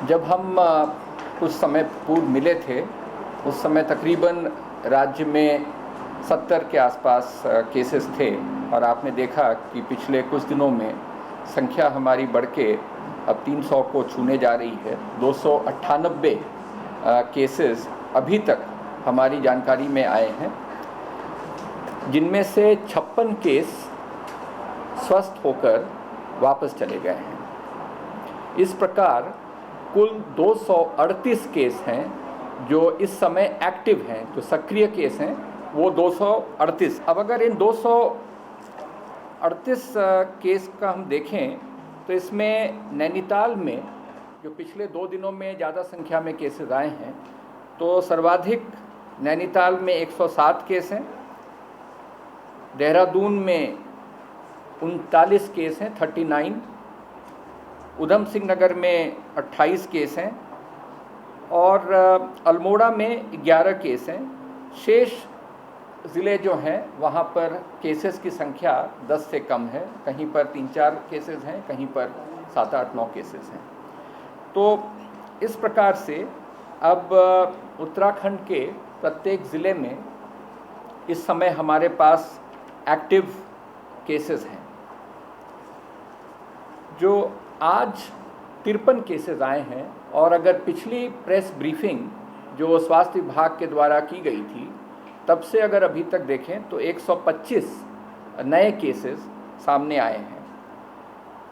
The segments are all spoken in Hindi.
जब हम कुछ समय पूर्व मिले थे, उस समय तकरीबन राज्य में 70 के आसपास केसेस थे और आपने देखा कि पिछले कुछ दिनों में संख्या हमारी बढ़ के अब 300 को छूने जा रही है। 298 केसेस अभी तक हमारी जानकारी में आए हैं, जिनमेमें से 56 केस स्वस्थ होकर वापस चले गए हैं। इस प्रकार कुल 238 केस हैं जो इस समय एक्टिव हैं, जो सक्रिय केस हैं वो 238। अब अगर इन 238 केस का हम देखें तो इसमें नैनीताल में जो पिछले 2 दिनों में ज़्यादा संख्या में केसेस आए हैं, तो सर्वाधिक नैनीताल में 107 केस हैं, देहरादून में 39 केस हैं 39, उधम सिंह नगर में 28 केस हैं और अल्मोड़ा में 11 केस हैं। शेष ज़िले जो हैं वहाँ पर केसेस की संख्या 10 से कम है, कहीं पर 3-4 केसेस हैं, कहीं पर 7-8-9 केसेस हैं। तो इस प्रकार से अब उत्तराखंड के प्रत्येक ज़िले में इस समय हमारे पास एक्टिव केसेस हैं। जो आज 53 केसेस आए हैं और अगर पिछली प्रेस ब्रीफिंग जो स्वास्थ्य विभाग के द्वारा की गई थी तब से अगर अभी तक देखें तो 125 नए केसेस सामने आए हैं।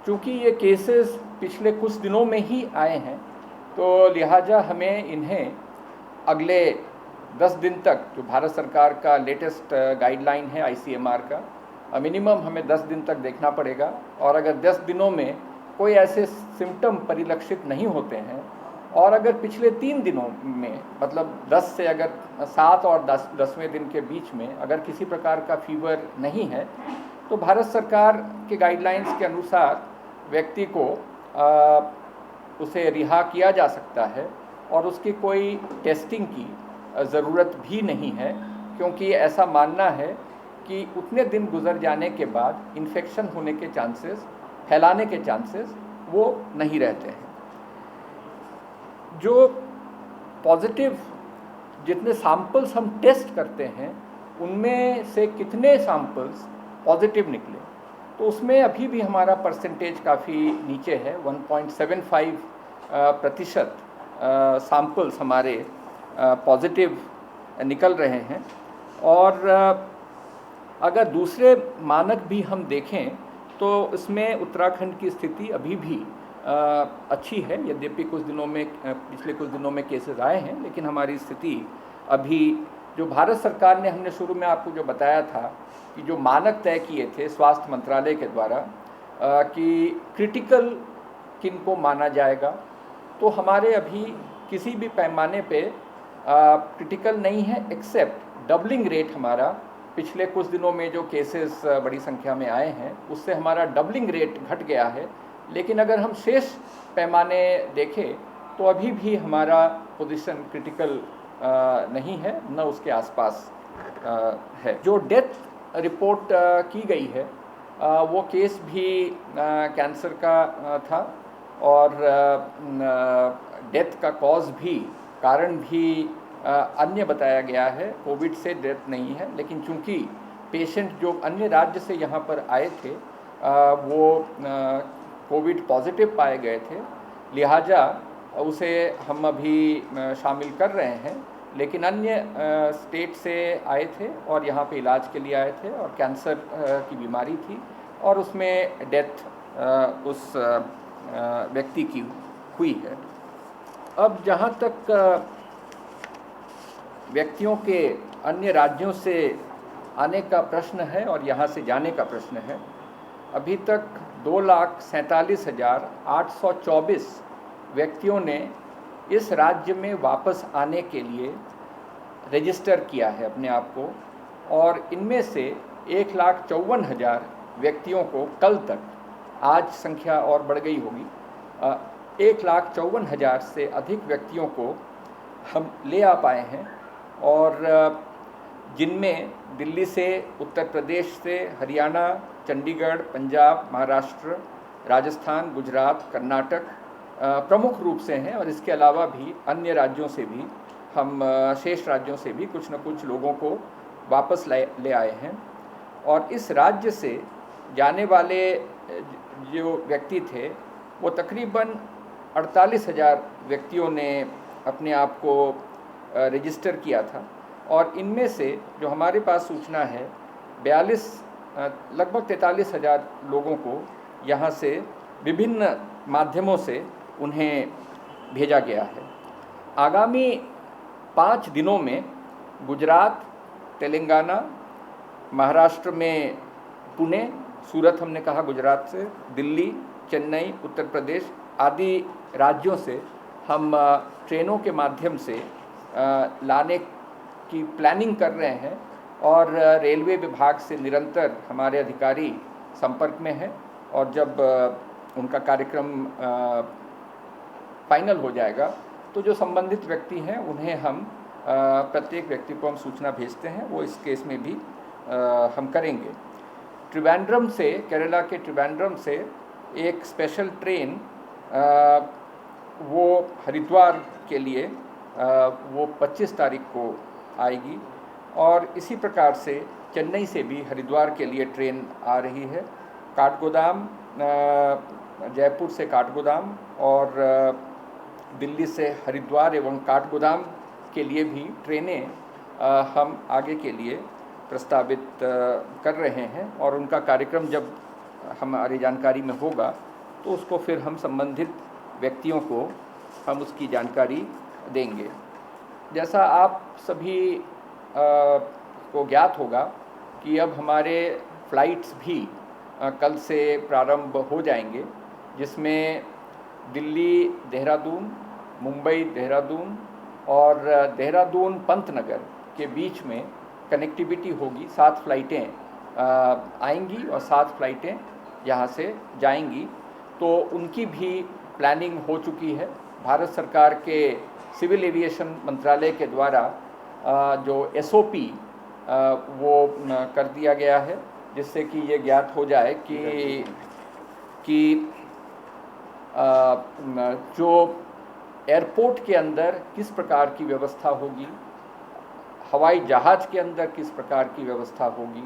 चूँकि ये केसेस पिछले कुछ दिनों में ही आए हैं, तो लिहाजा हमें इन्हें अगले 10 दिन तक, जो भारत सरकार का लेटेस्ट गाइडलाइन है ICMR का, मिनिमम हमें 10 दिन तक देखना पड़ेगा। और अगर 10 दिनों में कोई ऐसे सिम्टम परिलक्षित नहीं होते हैं और अगर पिछले 3 दिनों में, मतलब 10 से अगर 7 और 10वें दिन के बीच में अगर किसी प्रकार का फीवर नहीं है, तो भारत सरकार के गाइडलाइंस के अनुसार व्यक्ति को उसे रिहा किया जा सकता है और उसकी कोई टेस्टिंग की ज़रूरत भी नहीं है, क्योंकि ऐसा मानना है कि उतने दिन गुजर जाने के बाद इन्फेक्शन होने के चांसेस, फैलाने के चांसेस वो नहीं रहते हैं। जो पॉजिटिव जितने सैंपल्स हम टेस्ट करते हैं उनमें से कितने सैंपल्स पॉजिटिव निकले, तो उसमें अभी भी हमारा परसेंटेज काफ़ी नीचे है। 1.75% सैंपल्स हमारे पॉजिटिव निकल रहे हैं। और अगर दूसरे मानक भी हम देखें तो इसमें उत्तराखंड की स्थिति अभी भी अच्छी है। यद्यपि कुछ दिनों में, पिछले कुछ दिनों में केसेस आए हैं, लेकिन हमारी स्थिति अभी, जो भारत सरकार ने, हमने शुरू में आपको जो बताया था कि जो मानक तय किए थे स्वास्थ्य मंत्रालय के द्वारा कि क्रिटिकल किन को माना जाएगा, तो हमारे अभी किसी भी पैमाने पे क्रिटिकल नहीं है, एक्सेप्ट डबलिंग रेट हमारा पिछले कुछ दिनों में जो केसेस बड़ी संख्या में आए हैं उससे हमारा डबलिंग रेट घट गया है। लेकिन अगर हम शेष पैमाने देखें तो अभी भी हमारा पोजीशन क्रिटिकल नहीं है, न उसके आसपास है। जो डेथ रिपोर्ट की गई है वो केस भी कैंसर का था और डेथ का कॉज भी, कारण भी अन्य बताया गया है। कोविड से डेथ नहीं है, लेकिन चूंकि पेशेंट जो अन्य राज्य से यहाँ पर आए थे वो कोविड पॉजिटिव पाए गए थे, लिहाजा उसे हम अभी शामिल कर रहे हैं। लेकिन अन्य स्टेट से आए थे और यहाँ पे इलाज के लिए आए थे और कैंसर की बीमारी थी और उसमें डेथ उस व्यक्ति की हुई है। अब जहाँ तक व्यक्तियों के अन्य राज्यों से आने का प्रश्न है और यहाँ से जाने का प्रश्न है, अभी तक 2,47,824 व्यक्तियों ने इस राज्य में वापस आने के लिए रजिस्टर किया है अपने आप को, और इनमें से 1,54,000 व्यक्तियों को कल तक, आज संख्या और बढ़ गई होगी, 1,54,000 से अधिक व्यक्तियों को हम ले आ पाए हैं। और जिनमें दिल्ली से, उत्तर प्रदेश से, हरियाणा, चंडीगढ़, पंजाब, महाराष्ट्र, राजस्थान, गुजरात, कर्नाटक प्रमुख रूप से हैं, और इसके अलावा भी अन्य राज्यों से भी हम शेष राज्यों से भी कुछ न कुछ लोगों को वापस ले आए हैं। और इस राज्य से जाने वाले जो व्यक्ति थे वो तकरीबन 48,000 व्यक्तियों ने अपने आप को रजिस्टर किया था, और इनमें से जो हमारे पास सूचना है लगभग 43,000 लोगों को यहाँ से विभिन्न माध्यमों से उन्हें भेजा गया है। आगामी 5 दिनों में गुजरात, तेलंगाना, महाराष्ट्र में पुणे, सूरत हमने कहा गुजरात से, दिल्ली, चेन्नई, उत्तर प्रदेश आदि राज्यों से हम ट्रेनों के माध्यम से लाने की प्लानिंग कर रहे हैं, और रेलवे विभाग से निरंतर हमारे अधिकारी संपर्क में हैं, और जब उनका कार्यक्रम फाइनल हो जाएगा तो जो संबंधित व्यक्ति हैं उन्हें हम प्रत्येक व्यक्ति को हम सूचना भेजते हैं, वो इस केस में भी हम करेंगे। त्रिवेंद्रम से, केरला के त्रिवेंद्रम से एक स्पेशल ट्रेन वो हरिद्वार के लिए वो 25 तारीख को आएगी, और इसी प्रकार से चेन्नई से भी हरिद्वार के लिए ट्रेन आ रही है। काठगोदाम, जयपुर से काठगोदाम और दिल्ली से हरिद्वार एवं काठगोदाम के लिए भी ट्रेनें हम आगे के लिए प्रस्तावित कर रहे हैं, और उनका कार्यक्रम जब हमारी जानकारी में होगा तो उसको फिर हम संबंधित व्यक्तियों को हम उसकी जानकारी देंगे। जैसा आप सभी को ज्ञात होगा कि अब हमारे फ़्लाइट्स भी कल से प्रारंभ हो जाएंगे, जिसमें दिल्ली देहरादून, मुंबई देहरादून और देहरादून पंतनगर के बीच में कनेक्टिविटी होगी। 7 फ़्लाइटें आएंगी और 7 फ़्लाइटें यहाँ से जाएंगी, तो उनकी भी प्लानिंग हो चुकी है। भारत सरकार के सिविल एविएशन मंत्रालय के द्वारा जो SOP वो कर दिया गया है, जिससे कि ये ज्ञात हो जाए कि जो एयरपोर्ट के अंदर किस प्रकार की व्यवस्था होगी, हवाई जहाज़ के अंदर किस प्रकार की व्यवस्था होगी,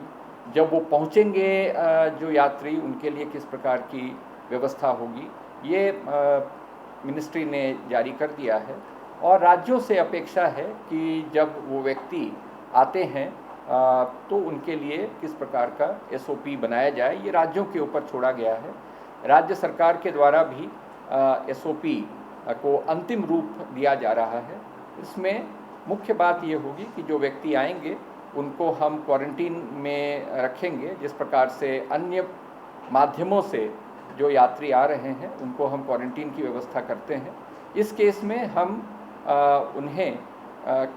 जब वो पहुंचेंगे जो यात्री उनके लिए किस प्रकार की व्यवस्था होगी, ये मिनिस्ट्री ने जारी कर दिया है। और राज्यों से अपेक्षा है कि जब वो व्यक्ति आते हैं तो उनके लिए किस प्रकार का SOP बनाया जाए, ये राज्यों के ऊपर छोड़ा गया है। राज्य सरकार के द्वारा भी SOP को अंतिम रूप दिया जा रहा है। इसमें मुख्य बात ये होगी कि जो व्यक्ति आएंगे उनको हम क्वारंटीन में रखेंगे, जिस प्रकार से अन्य माध्यमों से जो यात्री आ रहे हैं उनको हम क्वारंटीन की व्यवस्था करते हैं। इस केस में हम उन्हें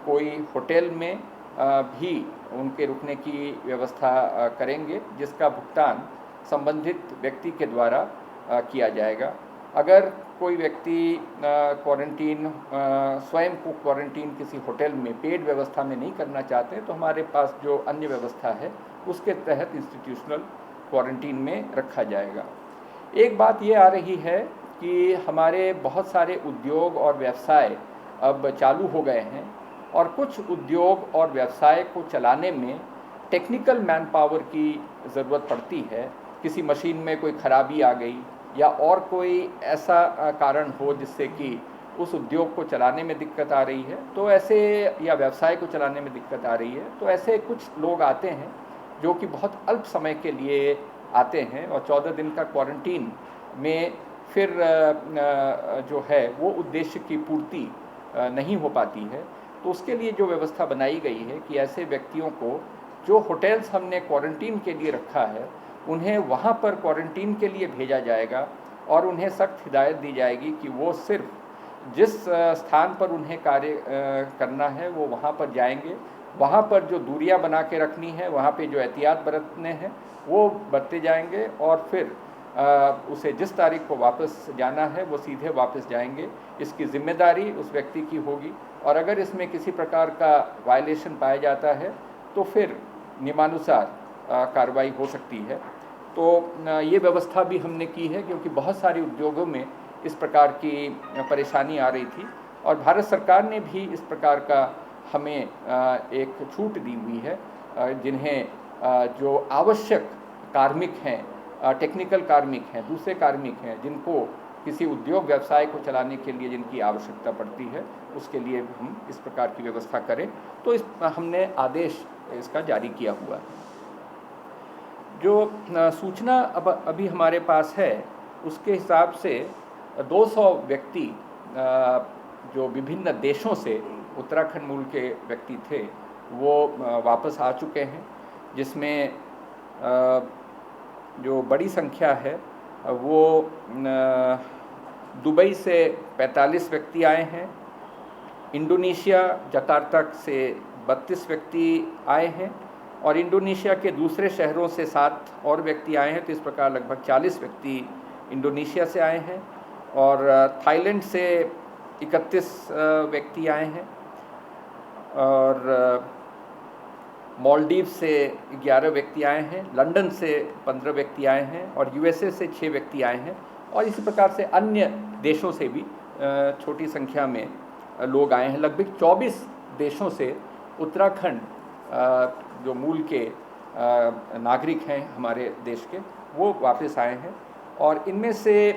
कोई होटल में भी उनके रुकने की व्यवस्था करेंगे, जिसका भुगतान संबंधित व्यक्ति के द्वारा किया जाएगा। अगर कोई व्यक्ति क्वारंटीन स्वयं को क्वारंटीन किसी होटल में पेड व्यवस्था में नहीं करना चाहते तो हमारे पास जो अन्य व्यवस्था है उसके तहत इंस्टीट्यूशनल क्वारंटीन में रखा जाएगा। एक बात ये आ रही है कि हमारे बहुत सारे उद्योग और व्यवसाय अब चालू हो गए हैं, और कुछ उद्योग और व्यवसाय को चलाने में टेक्निकल मैन पावर की ज़रूरत पड़ती है। किसी मशीन में कोई खराबी आ गई या और कोई ऐसा कारण हो जिससे कि उस उद्योग को चलाने में दिक्कत आ रही है, तो ऐसे या व्यवसाय को चलाने में दिक्कत आ रही है, तो ऐसे कुछ लोग आते हैं जो कि बहुत अल्प समय के लिए आते हैं, और 14 दिन का क्वारंटीन में फिर जो है वो उद्देश्य की पूर्ति नहीं हो पाती है। तो उसके लिए जो व्यवस्था बनाई गई है कि ऐसे व्यक्तियों को जो होटल्स हमने क्वारंटीन के लिए रखा है उन्हें वहाँ पर क्वारंटीन के लिए भेजा जाएगा, और उन्हें सख्त हिदायत दी जाएगी कि वो सिर्फ जिस स्थान पर उन्हें कार्य करना है वो वहाँ पर जाएंगे। वहाँ पर जो दूरियां बना के रखनी है, वहाँ पे जो एहतियात बरतने हैं वो बरते जाएंगे, और फिर उसे जिस तारीख को वापस जाना है वो सीधे वापस जाएंगे। इसकी जिम्मेदारी उस व्यक्ति की होगी, और अगर इसमें किसी प्रकार का वायलेशन पाया जाता है तो फिर नियमानुसार कार्रवाई हो सकती है। तो ये व्यवस्था भी हमने की है, क्योंकि बहुत सारे उद्योगों में इस प्रकार की परेशानी आ रही थी और भारत सरकार ने भी इस प्रकार का हमें एक छूट दी हुई है, जिन्हें जो आवश्यक कार्मिक हैं, टेक्निकल कार्मिक हैं, दूसरे कार्मिक हैं, जिनको किसी उद्योग व्यवसाय को चलाने के लिए जिनकी आवश्यकता पड़ती है, उसके लिए हम इस प्रकार की व्यवस्था करें। तो इस हमने आदेश इसका जारी किया हुआ है। जो सूचना अभी हमारे पास है उसके हिसाब से 200 व्यक्ति जो विभिन्न देशों से उत्तराखंड मूल के व्यक्ति थे वो वापस आ चुके हैं, जिसमें जो बड़ी संख्या है वो दुबई से 45 व्यक्ति आए हैं, इंडोनेशिया जकार्ता से 32 व्यक्ति आए हैं और इंडोनेशिया के दूसरे शहरों से 7 और व्यक्ति आए हैं। तो इस प्रकार लगभग 40 व्यक्ति इंडोनेशिया से आए हैं और थाईलैंड से 31 व्यक्ति आए हैं और मालदीव से 11 व्यक्ति आए हैं, लंदन से 15 व्यक्ति आए हैं और यूएसए से 6 व्यक्ति आए हैं और इसी प्रकार से अन्य देशों से भी छोटी संख्या में लोग आए हैं। लगभग 24 देशों से उत्तराखंड जो मूल के नागरिक हैं हमारे देश के, वो वापस आए हैं और इनमें से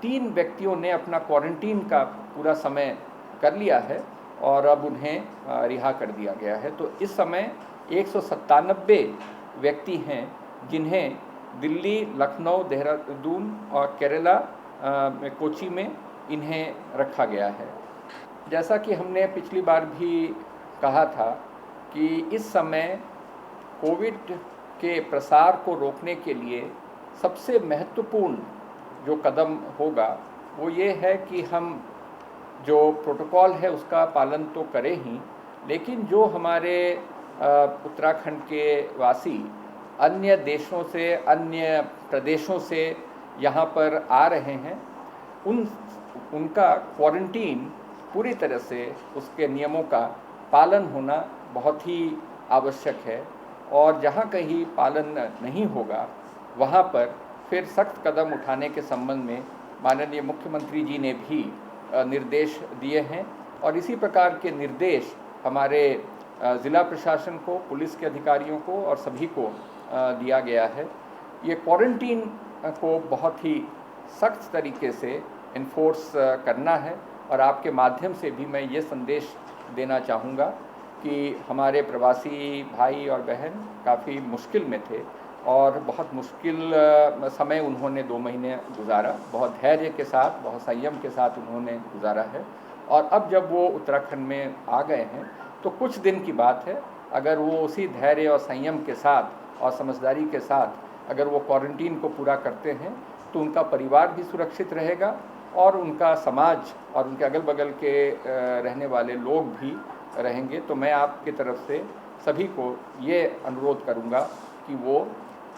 3 व्यक्तियों ने अपना क्वारंटीन का पूरा समय कर लिया है और अब उन्हें रिहा कर दिया गया है। तो इस समय 197 व्यक्ति हैं जिन्हें दिल्ली, लखनऊ, देहरादून और केरला कोची में इन्हें रखा गया है। जैसा कि हमने पिछली बार भी कहा था कि इस समय कोविड के प्रसार को रोकने के लिए सबसे महत्वपूर्ण जो कदम होगा वो ये है कि हम जो प्रोटोकॉल है उसका पालन तो करें ही, लेकिन जो हमारे उत्तराखंड के वासी अन्य देशों से, अन्य प्रदेशों से यहाँ पर आ रहे हैं, उनका क्वारंटीन पूरी तरह से उसके नियमों का पालन होना बहुत ही आवश्यक है और जहाँ कहीं पालन नहीं होगा वहाँ पर फिर सख्त कदम उठाने के संबंध में माननीय मुख्यमंत्री जी ने भी निर्देश दिए हैं और इसी प्रकार के निर्देश हमारे ज़िला प्रशासन को, पुलिस के अधिकारियों को और सभी को दिया गया है। ये क्वारंटीन को बहुत ही सख्त तरीके से इन्फोर्स करना है और आपके माध्यम से भी मैं ये संदेश देना चाहूँगा कि हमारे प्रवासी भाई और बहन काफ़ी मुश्किल में थे और बहुत मुश्किल समय उन्होंने 2 महीने गुजारा, बहुत धैर्य के साथ, बहुत संयम के साथ उन्होंने गुजारा है और अब जब वो उत्तराखंड में आ गए हैं तो कुछ दिन की बात है, अगर वो उसी धैर्य और संयम के साथ और समझदारी के साथ अगर वो क्वारंटीन को पूरा करते हैं तो उनका परिवार भी सुरक्षित रहेगा और उनका समाज और उनके अगल बगल के रहने वाले लोग भी रहेंगे। तो मैं आपकी तरफ से सभी को ये अनुरोध करूँगा कि वो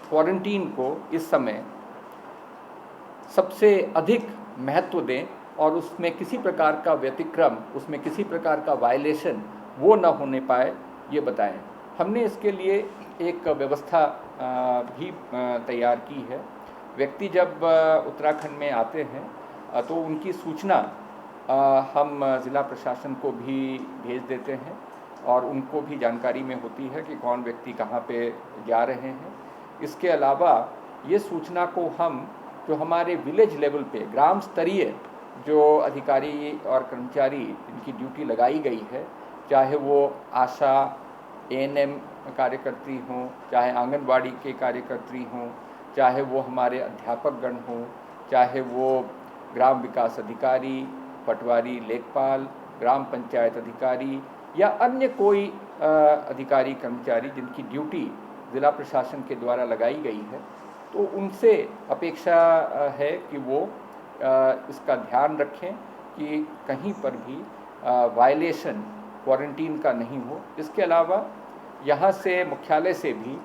क्वारंटीन को इस समय सबसे अधिक महत्व दें और उसमें किसी प्रकार का व्यतिक्रम, उसमें किसी प्रकार का वायलेशन वो न होने पाए, ये बताएं। हमने इसके लिए एक व्यवस्था भी तैयार की है। व्यक्ति जब उत्तराखंड में आते हैं तो उनकी सूचना हम ज़िला प्रशासन को भी भेज देते हैं और उनको भी जानकारी में होती है कि कौन व्यक्ति कहाँ पे जा रहे हैं। इसके अलावा ये सूचना को हम जो हमारे विलेज लेवल पे, ग्राम स्तरीय जो अधिकारी और कर्मचारी जिनकी ड्यूटी लगाई गई है, चाहे वो आशा, एएनएम कार्यकर्त्री हों, चाहे आंगनबाड़ी के कार्यकर्त्री हों, चाहे वो हमारे अध्यापकगण हों, चाहे वो ग्राम विकास अधिकारी, पटवारी, लेखपाल, ग्राम पंचायत अधिकारी या अन्य कोई अधिकारी कर्मचारी जिनकी ड्यूटी ज़िला प्रशासन के द्वारा लगाई गई है, तो उनसे अपेक्षा है कि वो इसका ध्यान रखें कि कहीं पर भी वायलेशन क्वारंटीन का नहीं हो। इसके अलावा यहाँ से मुख्यालय से भी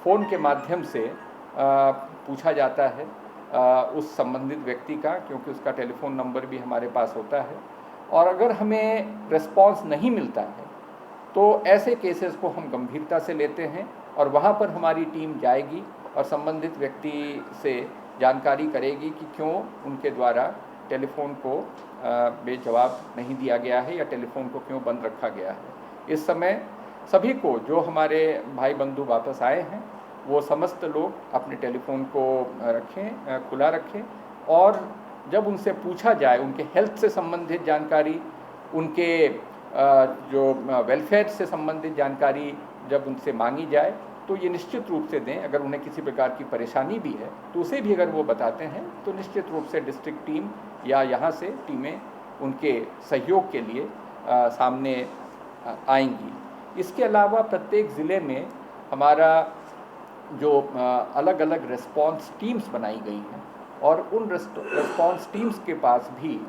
फ़ोन के माध्यम से पूछा जाता है उस संबंधित व्यक्ति का, क्योंकि उसका टेलीफोन नंबर भी हमारे पास होता है और अगर हमें रिस्पॉन्स नहीं मिलता है तो ऐसे केसेस को हम गंभीरता से लेते हैं और वहाँ पर हमारी टीम जाएगी और संबंधित व्यक्ति से जानकारी करेगी कि क्यों उनके द्वारा टेलीफोन को बेजवाब नहीं दिया गया है या टेलीफोन को क्यों बंद रखा गया है। इस समय सभी को, जो हमारे भाई बंधु वापस आए हैं, वो समस्त लोग अपने टेलीफोन को रखें, खुला रखें, और जब उनसे पूछा जाए उनके हेल्थ से संबंधित जानकारी, उनके जो वेलफेयर से संबंधित जानकारी जब उनसे मांगी जाए तो ये निश्चित रूप से दें। अगर उन्हें किसी प्रकार की परेशानी भी है तो उसे भी अगर वो बताते हैं तो निश्चित रूप से डिस्ट्रिक्ट टीम या यहाँ से टीमें उनके सहयोग के लिए सामने आएंगी। इसके अलावा प्रत्येक ज़िले में हमारा जो अलग अलग रिस्पॉन्स टीम्स बनाई गई हैं, और उन रिस्पॉन्स टीम्स के पास भी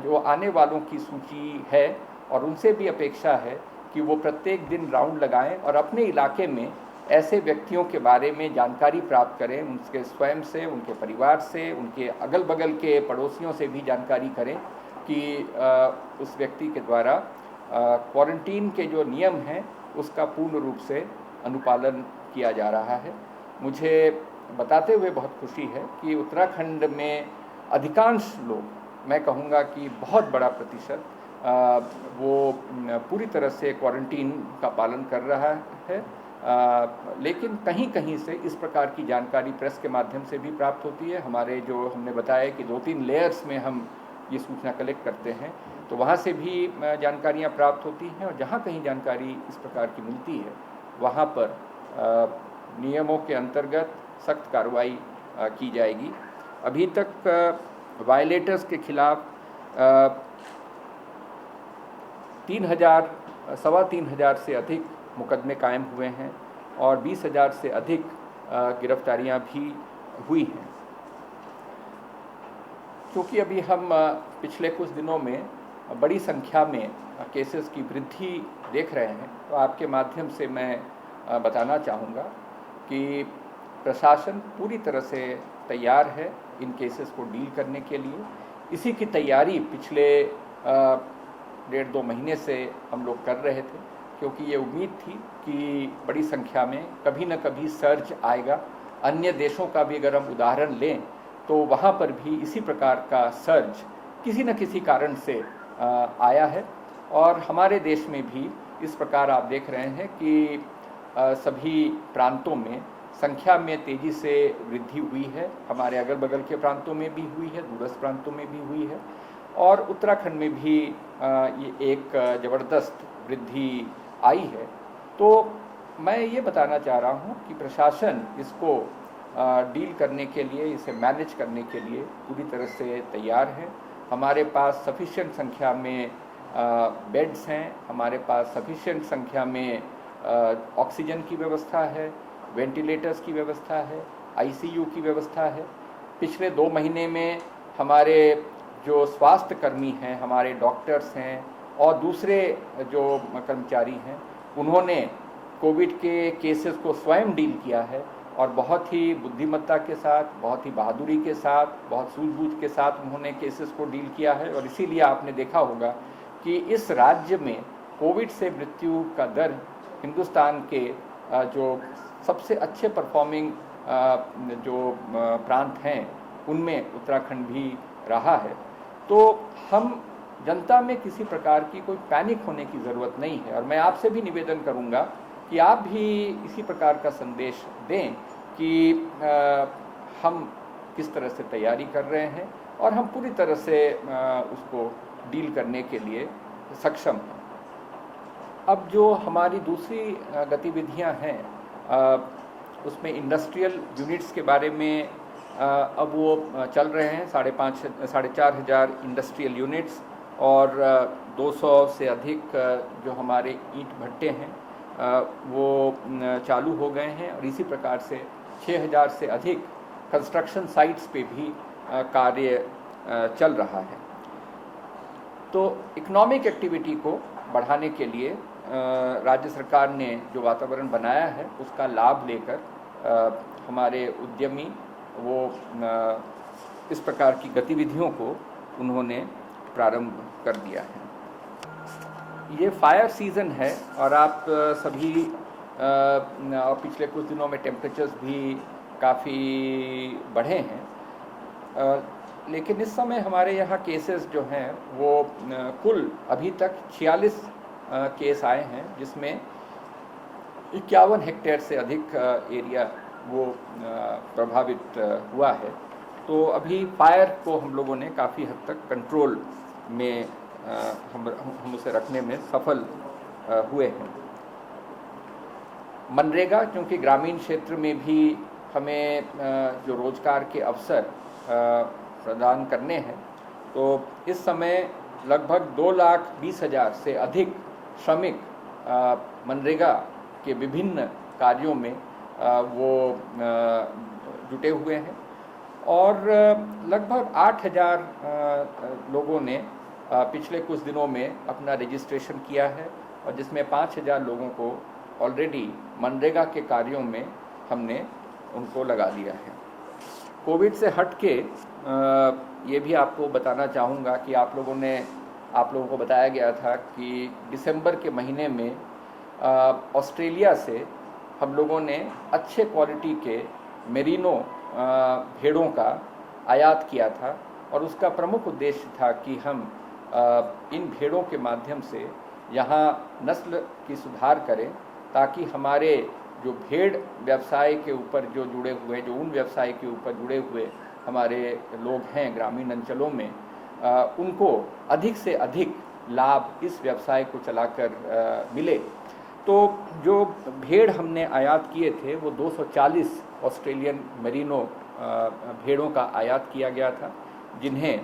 जो आने वालों की सूची है, और उनसे भी अपेक्षा है कि वो प्रत्येक दिन राउंड लगाएं और अपने इलाके में ऐसे व्यक्तियों के बारे में जानकारी प्राप्त करें, उनके स्वयं से, उनके परिवार से, उनके अगल बगल के पड़ोसियों से भी जानकारी करें कि उस व्यक्ति के द्वारा क्वारंटीन के जो नियम हैं उसका पूर्ण रूप से अनुपालन किया जा रहा है। मुझे बताते हुए बहुत खुशी है कि उत्तराखंड में अधिकांश लोग, मैं कहूँगा कि बहुत बड़ा प्रतिशत, वो पूरी तरह से क्वारंटीन का पालन कर रहा है। लेकिन कहीं कहीं से इस प्रकार की जानकारी प्रेस के माध्यम से भी प्राप्त होती है। हमारे जो हमने बताया कि 2-3 लेयर्स में हम ये सूचना कलेक्ट करते हैं, तो वहाँ से भी जानकारियाँ प्राप्त होती हैं, और जहाँ कहीं जानकारी इस प्रकार की मिलती है वहाँ पर नियमों के अंतर्गत सख्त कार्रवाई की जाएगी। अभी तक वायलेटर्स के खिलाफ 3,000 से अधिक मुकदमे कायम हुए हैं और 20,000 से अधिक गिरफ्तारियां भी हुई हैं। क्योंकि अभी हम पिछले कुछ दिनों में बड़ी संख्या में केसेस की वृद्धि देख रहे हैं, तो आपके माध्यम से मैं बताना चाहूँगा कि प्रशासन पूरी तरह से तैयार है इन केसेस को डील करने के लिए। इसी की तैयारी पिछले 1.5-2 महीने से हम लोग कर रहे थे, क्योंकि ये उम्मीद थी कि बड़ी संख्या में कभी न कभी सर्ज आएगा। अन्य देशों का भी अगर हम उदाहरण लें तो वहाँ पर भी इसी प्रकार का सर्ज किसी न किसी कारण से आया है, और हमारे देश में भी इस प्रकार आप देख रहे हैं कि सभी प्रांतों में संख्या में तेज़ी से वृद्धि हुई है। हमारे अगल बगल के प्रांतों में भी हुई है, दूरस्थ प्रांतों में भी हुई है, और उत्तराखंड में भी ये एक ज़बरदस्त वृद्धि आई है। तो मैं ये बताना चाह रहा हूँ कि प्रशासन इसको डील करने के लिए, इसे मैनेज करने के लिए पूरी तरह से तैयार है। हमारे पास सफिशिएंट संख्या में बेड्स हैं, हमारे पास सफिशिएंट संख्या में ऑक्सीजन की व्यवस्था है, वेंटिलेटर्स की व्यवस्था है, आईसीयू की व्यवस्था है। पिछले 2 महीने में हमारे जो स्वास्थ्य कर्मी हैं, हमारे डॉक्टर्स हैं और दूसरे जो कर्मचारी हैं, उन्होंने कोविड के केसेस को स्वयं डील किया है, और बहुत ही बुद्धिमत्ता के साथ, बहुत ही बहादुरी के साथ, बहुत सूझबूझ के साथ उन्होंने केसेस को डील किया है। और इसीलिए आपने देखा होगा कि इस राज्य में कोविड से मृत्यु का दर हिंदुस्तान के जो सबसे अच्छे परफॉर्मिंग जो प्रांत हैं उनमें उत्तराखंड भी रहा है। तो हम जनता में किसी प्रकार की कोई पैनिक होने की ज़रूरत नहीं है, और मैं आपसे भी निवेदन करूंगा कि आप भी इसी प्रकार का संदेश दें कि हम किस तरह से तैयारी कर रहे हैं और हम पूरी तरह से उसको डील करने के लिए सक्षम हैं। अब जो हमारी दूसरी गतिविधियां हैं, उसमें इंडस्ट्रियल यूनिट्स के बारे में अब वो चल रहे हैं 4,500 इंडस्ट्रियल यूनिट्स, और 200 से अधिक जो हमारे ईंट भट्टे हैं वो चालू हो गए हैं, और इसी प्रकार से 6,000 से अधिक कंस्ट्रक्शन साइट्स पे भी कार्य चल रहा है। तो इकोनॉमिक एक्टिविटी को बढ़ाने के लिए राज्य सरकार ने जो वातावरण बनाया है उसका लाभ लेकर हमारे उद्यमी वो इस प्रकार की गतिविधियों को उन्होंने प्रारंभ कर दिया है। ये फायर सीज़न है, और आप सभी और पिछले कुछ दिनों में टेम्परेचर्स भी काफ़ी बढ़े हैं। लेकिन इस समय हमारे यहाँ केसेस जो हैं वो कुल अभी तक 46 केस आए हैं, जिसमें 51 हेक्टेयर से अधिक एरिया वो प्रभावित हुआ है। तो अभी फायर को हम लोगों ने काफ़ी हद तक कंट्रोल में हम उसे रखने में सफल हुए हैं। मनरेगा, क्योंकि ग्रामीण क्षेत्र में भी हमें जो रोजगार के अवसर प्रदान करने हैं, तो इस समय लगभग 2,20,000 से अधिक श्रमिक मनरेगा के विभिन्न कार्यों में वो जुटे हुए हैं और लगभग 8,000 लोगों ने पिछले कुछ दिनों में अपना रजिस्ट्रेशन किया है और जिसमें 5,000 लोगों को ऑलरेडी मनरेगा के कार्यों में हमने उनको लगा दिया है। कोविड से हट के ये भी आपको बताना चाहूँगा कि आप लोगों को बताया गया था कि दिसंबर के महीने में ऑस्ट्रेलिया से हम लोगों ने अच्छे क्वालिटी के मेरिनो भेड़ों का आयात किया था और उसका प्रमुख उद्देश्य था कि हम इन भेड़ों के माध्यम से यहाँ नस्ल की सुधार करें, ताकि हमारे जो भेड़ व्यवसाय के ऊपर जो उन व्यवसाय के ऊपर जुड़े हुए हमारे लोग हैं ग्रामीण अंचलों में, उनको अधिक से अधिक लाभ इस व्यवसाय को चलाकर मिले। तो जो भेड़ हमने आयात किए थे वो 240 ऑस्ट्रेलियन मेरिनो भेड़ों का आयात किया गया था, जिन्हें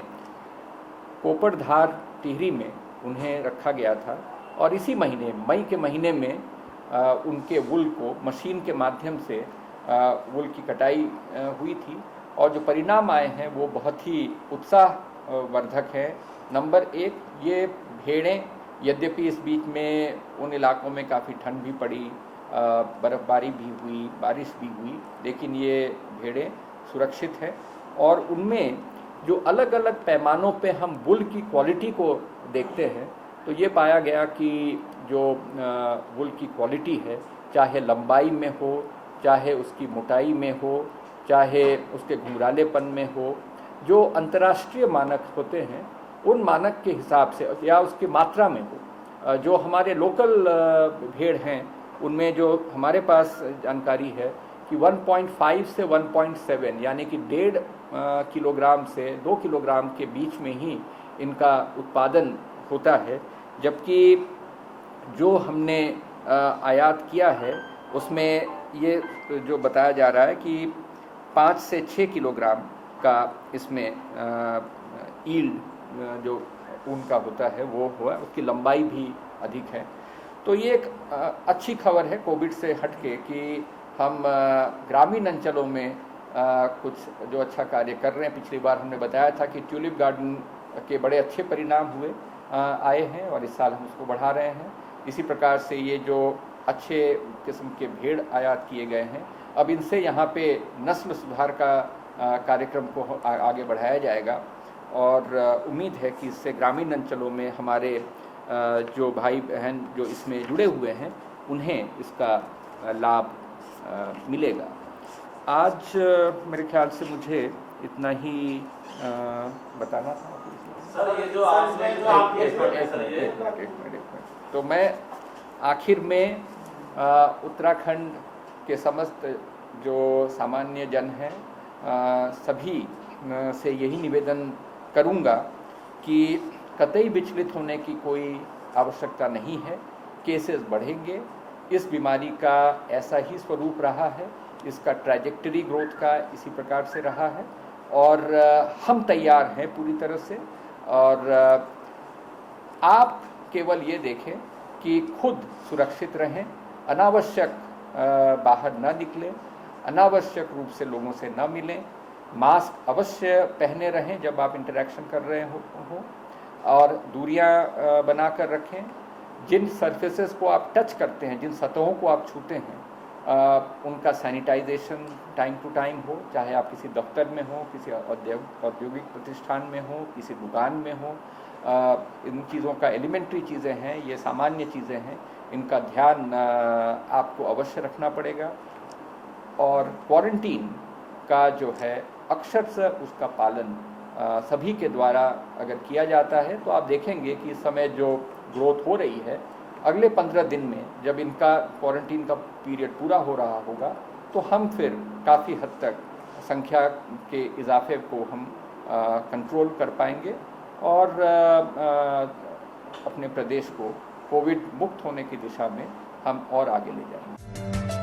कोपरधार टिहरी में उन्हें रखा गया था और इसी महीने मई के महीने में उनके वुल को मशीन के माध्यम से वुल की कटाई हुई थी और जो परिणाम आए हैं वो बहुत ही उत्साहवर्धक है। नंबर 1, ये भेड़ें, यद्यपि इस बीच में उन इलाकों में काफ़ी ठंड भी पड़ी, बर्फ़बारी भी हुई, बारिश भी हुई, लेकिन ये भेड़ें सुरक्षित हैं और उनमें जो अलग अलग पैमानों पे हम वुल की क्वालिटी को देखते हैं तो ये पाया गया कि जो वुल की क्वालिटी है, चाहे लंबाई में हो, चाहे उसकी मोटाई में हो, चाहे उसके घुंघरालेपन में हो, जो अंतर्राष्ट्रीय मानक होते हैं उन मानक के हिसाब से या उसकी मात्रा में हो। जो हमारे लोकल भेड़ हैं उनमें जो हमारे पास जानकारी है कि 1.5 से 1.7 यानी कि 1.5 किलोग्राम से 2 किलोग्राम के बीच में ही इनका उत्पादन होता है, जबकि जो हमने आयात किया है उसमें ये जो बताया जा रहा है कि 5 से 6 किलोग्राम का इसमें ईल्ड जो ऊन का होता है वो हुआ, उसकी लंबाई भी अधिक है। तो ये एक अच्छी खबर है कोविड से हटके कि हम ग्रामीण अंचलों में कुछ जो अच्छा कार्य कर रहे हैं। पिछली बार हमने बताया था कि ट्यूलिप गार्डन के बड़े अच्छे परिणाम आए हैं और इस साल हम उसको बढ़ा रहे हैं। इसी प्रकार से ये जो अच्छे किस्म के भेड़ आयात किए गए हैं, अब इनसे यहाँ पे नस्ल सुधार का कार्यक्रम को आगे बढ़ाया जाएगा और उम्मीद है कि इससे ग्रामीण अंचलों में हमारे जो भाई बहन जो इसमें जुड़े हुए हैं उन्हें इसका लाभ मिलेगा। आज मेरे ख्याल से मुझे इतना ही बताना था। सर ये जो आपने एक मिनट। तो मैं आखिर में उत्तराखंड के समस्त जो सामान्य जन हैं सभी से यही निवेदन करूंगा कि कतई विचलित होने की कोई आवश्यकता नहीं है। केसेस बढ़ेंगे, इस बीमारी का ऐसा ही स्वरूप रहा है, इसका ट्रैजेक्टरी ग्रोथ का इसी प्रकार से रहा है और हम तैयार हैं पूरी तरह से। और आप केवल ये देखें कि खुद सुरक्षित रहें, अनावश्यक बाहर न निकलें, अनावश्यक रूप से लोगों से न मिलें, मास्क अवश्य पहने रहें जब आप इंटरेक्शन कर रहे हो और दूरियां बनाकर रखें। जिन सरफेसेस को आप टच करते हैं, जिन सतहों को आप छूते हैं, उनका सैनिटाइजेशन टाइम टू टाइम हो, चाहे आप किसी दफ्तर में हो, किसी औद्योगिक प्रतिष्ठान में हो, किसी दुकान में हो। इन चीज़ों का एलिमेंट्री चीज़ें हैं, ये सामान्य चीज़ें हैं, इनका ध्यान आपको अवश्य रखना पड़ेगा। और क्वारंटीन का जो है अक्षरशः उसका पालन सभी के द्वारा अगर किया जाता है तो आप देखेंगे कि इस समय जो ग्रोथ हो रही है, अगले 15 दिन में जब इनका क्वारंटीन का पीरियड पूरा हो रहा होगा तो हम फिर काफ़ी हद तक संख्या के इजाफे को हम कंट्रोल कर पाएंगे और अपने प्रदेश को कोविड मुक्त होने की दिशा में हम और आगे ले जाएंगे।